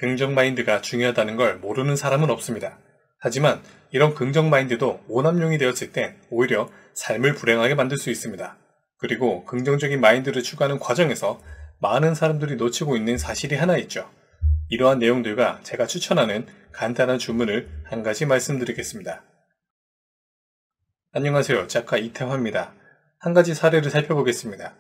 긍정 마인드가 중요하다는 걸 모르는 사람은 없습니다. 하지만 이런 긍정 마인드도 오남용이 되었을 땐 오히려 삶을 불행하게 만들 수 있습니다. 그리고 긍정적인 마인드를 추구하는 과정에서 많은 사람들이 놓치고 있는 사실이 하나 있죠. 이러한 내용들과 제가 추천하는 간단한 주문을 한 가지 말씀드리겠습니다. 안녕하세요. 작가 이태화입니다. 한 가지 사례를 살펴보겠습니다.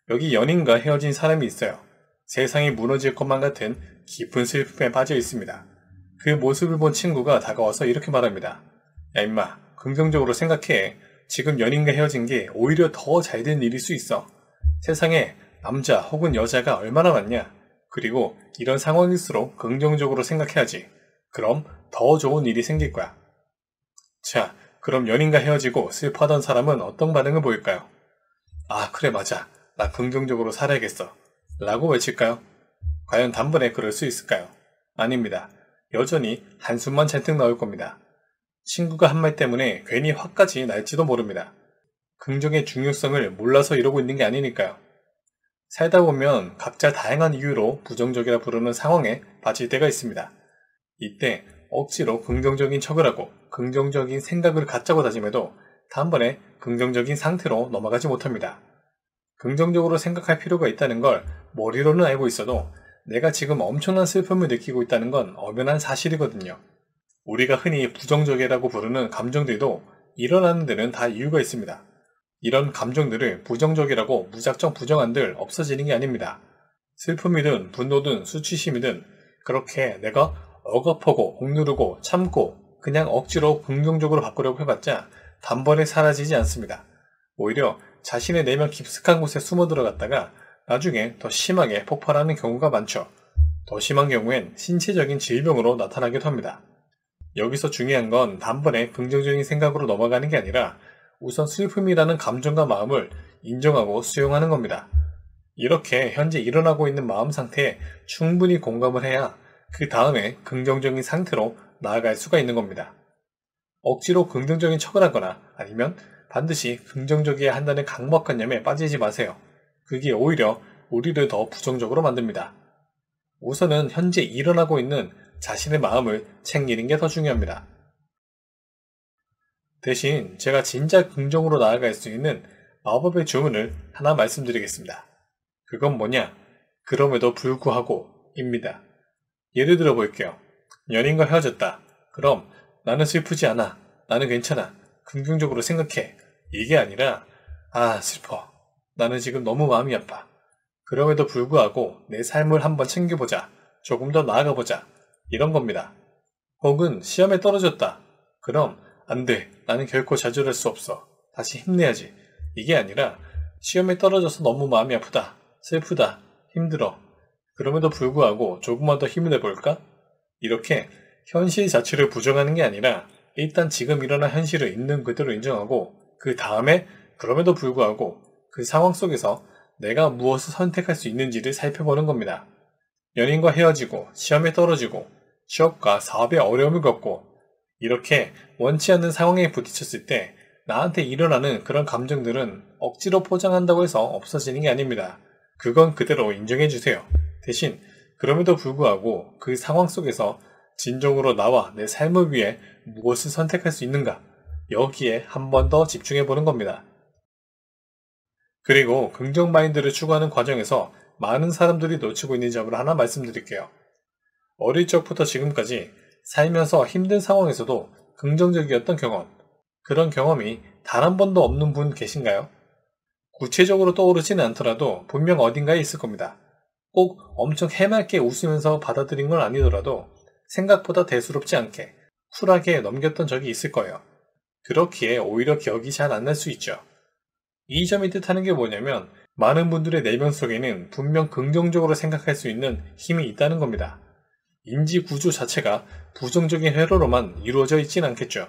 여기 연인과 헤어진 사람이 있어요. 세상이 무너질 것만 같은 깊은 슬픔에 빠져 있습니다. 그 모습을 본 친구가 다가와서 이렇게 말합니다. 야 임마, 긍정적으로 생각해. 지금 연인과 헤어진 게 오히려 더 잘 된 일일 수 있어. 세상에 남자 혹은 여자가 얼마나 많냐. 그리고 이런 상황일수록 긍정적으로 생각해야지. 그럼 더 좋은 일이 생길 거야. 자, 그럼 연인과 헤어지고 슬퍼하던 사람은 어떤 반응을 보일까요? 아, 그래 맞아. 나 긍정적으로 살아야겠어. 라고 외칠까요? 과연 단번에 그럴 수 있을까요? 아닙니다. 여전히 한숨만 잔뜩 나올 겁니다. 친구가 한 말 때문에 괜히 화까지 날지도 모릅니다. 긍정의 중요성을 몰라서 이러고 있는 게 아니니까요. 살다 보면 각자 다양한 이유로 부정적이라 부르는 상황에 빠질 때가 있습니다. 이때 억지로 긍정적인 척을 하고 긍정적인 생각을 갖자고 다짐해도 단번에 긍정적인 상태로 넘어가지 못합니다. 긍정적으로 생각할 필요가 있다는 걸 머리로는 알고 있어도 내가 지금 엄청난 슬픔을 느끼고 있다는 건 엄연한 사실이거든요. 우리가 흔히 부정적이라고 부르는 감정들도 일어나는 데는 다 이유가 있습니다. 이런 감정들을 부정적이라고 무작정 부정한들 없어지는 게 아닙니다. 슬픔이든 분노든 수치심이든 그렇게 내가 억압하고 억누르고 참고 그냥 억지로 긍정적으로 바꾸려고 해봤자 단번에 사라지지 않습니다. 오히려 자신의 내면 깊숙한 곳에 숨어 들어갔다가 나중에 더 심하게 폭발하는 경우가 많죠. 더 심한 경우엔 신체적인 질병으로 나타나기도 합니다. 여기서 중요한 건 단번에 긍정적인 생각으로 넘어가는 게 아니라 우선 슬픔이라는 감정과 마음을 인정하고 수용하는 겁니다. 이렇게 현재 일어나고 있는 마음 상태에 충분히 공감을 해야 그 다음에 긍정적인 상태로 나아갈 수가 있는 겁니다. 억지로 긍정적인 척을 하거나 아니면 반드시 긍정적이어야 한다는 강박관념에 빠지지 마세요. 그게 오히려 우리를 더 부정적으로 만듭니다. 우선은 현재 일어나고 있는 자신의 마음을 챙기는 게 더 중요합니다. 대신 제가 진짜 긍정으로 나아갈 수 있는 마법의 주문을 하나 말씀드리겠습니다. 그건 뭐냐? 그럼에도 불구하고 입니다. 예를 들어 볼게요. 연인과 헤어졌다. 그럼 나는 슬프지 않아. 나는 괜찮아. 긍정적으로 생각해. 이게 아니라 아 슬퍼. 나는 지금 너무 마음이 아파. 그럼에도 불구하고 내 삶을 한번 챙겨보자. 조금 더 나아가보자. 이런 겁니다. 혹은 시험에 떨어졌다. 그럼 안 돼. 나는 결코 좌절할 수 없어. 다시 힘내야지. 이게 아니라 시험에 떨어져서 너무 마음이 아프다. 슬프다. 힘들어. 그럼에도 불구하고 조금만 더 힘을 내볼까? 이렇게 현실 자체를 부정하는 게 아니라 일단 지금 일어난 현실을 있는 그대로 인정하고 그 다음에 그럼에도 불구하고 그 상황 속에서 내가 무엇을 선택할 수 있는지를 살펴보는 겁니다. 연인과 헤어지고 시험에 떨어지고 취업과 사업에 어려움을 겪고 이렇게 원치 않는 상황에 부딪혔을 때 나한테 일어나는 그런 감정들은 억지로 포장한다고 해서 없어지는 게 아닙니다. 그건 그대로 인정해주세요. 대신 그럼에도 불구하고 그 상황 속에서 진정으로 나와 내 삶을 위해 무엇을 선택할 수 있는가 여기에 한 번 더 집중해보는 겁니다. 그리고 긍정 마인드를 추구하는 과정에서 많은 사람들이 놓치고 있는 점을 하나 말씀드릴게요. 어릴 적부터 지금까지 살면서 힘든 상황에서도 긍정적이었던 경험, 그런 경험이 단 한 번도 없는 분 계신가요? 구체적으로 떠오르지는 않더라도 분명 어딘가에 있을 겁니다. 꼭 엄청 해맑게 웃으면서 받아들인 건 아니더라도 생각보다 대수롭지 않게 쿨하게 넘겼던 적이 있을 거예요. 그렇기에 오히려 기억이 잘 안 날 수 있죠. 이 점이 뜻하는 게 뭐냐면 많은 분들의 내면 속에는 분명 긍정적으로 생각할 수 있는 힘이 있다는 겁니다. 인지 구조 자체가 부정적인 회로로만 이루어져 있진 않겠죠.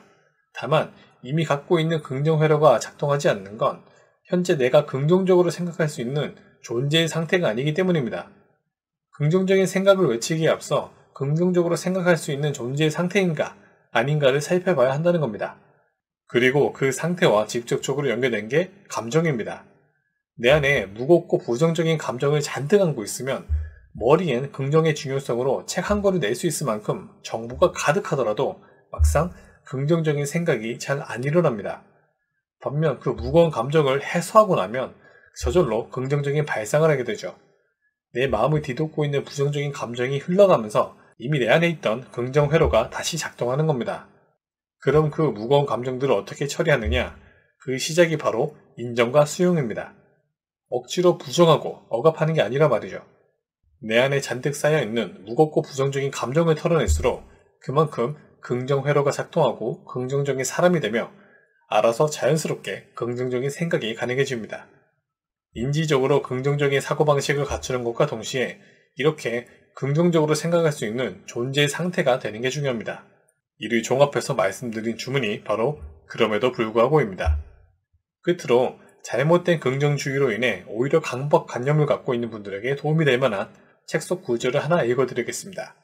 다만 이미 갖고 있는 긍정 회로가 작동하지 않는 건 현재 내가 긍정적으로 생각할 수 있는 존재의 상태가 아니기 때문입니다. 긍정적인 생각을 외치기에 앞서 긍정적으로 생각할 수 있는 존재의 상태인가 아닌가를 살펴봐야 한다는 겁니다. 그리고 그 상태와 직접적으로 연결된 게 감정입니다. 내 안에 무겁고 부정적인 감정을 잔뜩 안고 있으면 머리엔 긍정의 중요성으로 책 한 권을 낼 수 있을 만큼 정보가 가득하더라도 막상 긍정적인 생각이 잘 안 일어납니다. 반면 그 무거운 감정을 해소하고 나면 저절로 긍정적인 발상을 하게 되죠. 내 마음을 뒤덮고 있는 부정적인 감정이 흘러가면서 이미 내 안에 있던 긍정 회로가 다시 작동하는 겁니다. 그럼 그 무거운 감정들을 어떻게 처리하느냐? 그 시작이 바로 인정과 수용입니다. 억지로 부정하고 억압하는 게 아니라 말이죠. 내 안에 잔뜩 쌓여있는 무겁고 부정적인 감정을 털어낼수록 그만큼 긍정 회로가 작동하고 긍정적인 사람이 되며 알아서 자연스럽게 긍정적인 생각이 가능해집니다. 인지적으로 긍정적인 사고방식을 갖추는 것과 동시에 이렇게 긍정적으로 생각할 수 있는 존재 상태가 되는 게 중요합니다. 이를 종합해서 말씀드린 주문이 바로 그럼에도 불구하고입니다. 끝으로 잘못된 긍정주의로 인해 오히려 강박관념을 갖고 있는 분들에게 도움이 될 만한 책 속 구절을 하나 읽어드리겠습니다.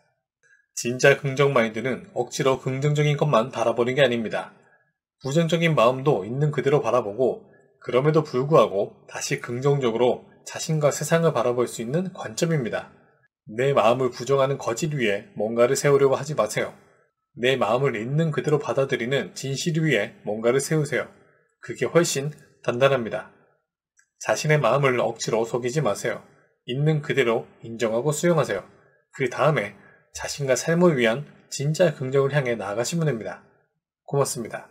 진짜 긍정 마인드는 억지로 긍정적인 것만 바라보는 게 아닙니다. 부정적인 마음도 있는 그대로 바라보고 그럼에도 불구하고 다시 긍정적으로 자신과 세상을 바라볼 수 있는 관점입니다. 내 마음을 부정하는 거짓 위에 뭔가를 세우려고 하지 마세요. 내 마음을 있는 그대로 받아들이는 진실 위에 뭔가를 세우세요. 그게 훨씬 단단합니다. 자신의 마음을 억지로 속이지 마세요. 있는 그대로 인정하고 수용하세요. 그 다음에 자신과 삶을 위한 진짜 긍정을 향해 나아가시면 됩니다. 고맙습니다.